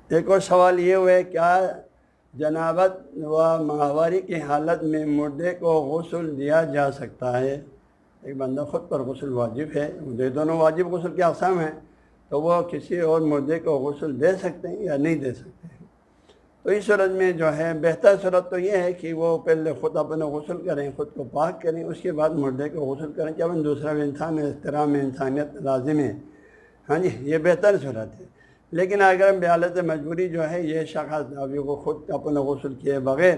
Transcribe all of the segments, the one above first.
ایک اور سوال یہ ہوا ہے، کیا جنابت و ماہواری کی حالت میں مردے کو غسل دیا جا سکتا ہے؟ ایک بندہ خود پر غسل واجب ہے، یہ دونوں واجب غسل کی اقسام ہیں، تو وہ کسی اور مردے کو غسل دے سکتے ہیں یا نہیں دے سکتے ہیں؟ تو اس صورت میں جو ہے بہتر صورت تو یہ ہے کہ وہ پہلے خود اپنا غسل کریں، خود کو پاک کریں، اس کے بعد مردے کو غسل کریں، جب دوسرا انسان ہے، احترام انسانیت لازم ہے۔ ہاں جی، یہ بہتر صورت ہے۔ لیکن اگر بحالت مجبوری جو ہے یہ شخص ابھی وہ خود اپنا غسل کیے بغیر،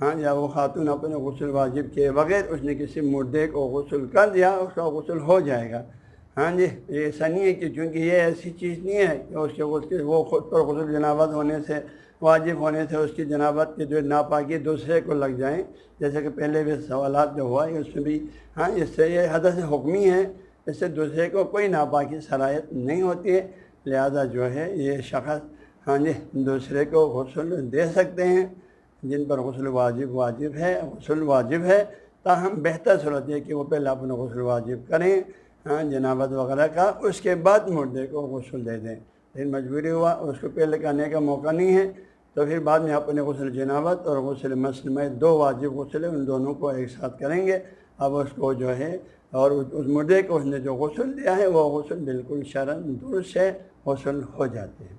ہاں، یا وہ خاتون اپنے غسل واجب کیے بغیر اس نے کسی مردے کو غسل کر دیا، اس کا غسل ہو جائے گا۔ ہاں جی، یہ ایسا نہیں ہے کہ چونکہ یہ ایسی چیز نہیں ہے کہ اس کے غسل وہ خود پر غسل جنابت ہونے سے، واجب ہونے سے اس کی جنابت کی جو ناپاکی دوسرے کو لگ جائیں، جیسے کہ پہلے بھی سوالات جو ہوا ہے اس میں بھی، ہاں، اس سے یہ حدث حکمی ہے، اس سے دوسرے کو کوئی ناپاکی صلاحیت نہیں ہوتی ہے، لہذا جو ہے یہ شخص، ہاں جی، دوسرے کو غسل دے سکتے ہیں جن پر غسل واجب ہے، غسل واجب ہے۔ تاہم بہتر صورت ہے کہ وہ پہلے اپنا غسل واجب کریں، ہاں، جنابت وغیرہ کا، اس کے بعد مردے کو غسل دے دیں۔ لیکن مجبوری ہوا، اس کو پہلے کرنے کا موقع نہیں ہے، تو پھر بعد میں اپنے غسل جنابت اور غسل مسلمہ دو واجب غسل ہیں، ان دونوں کو ایک ساتھ کریں گے۔ اب اس کو جو ہے، اور اس مردے کو اس نے جو غسل دیا ہے وہ غسل بالکل شرعاً درست ہے، غسل ہو جاتے ہیں۔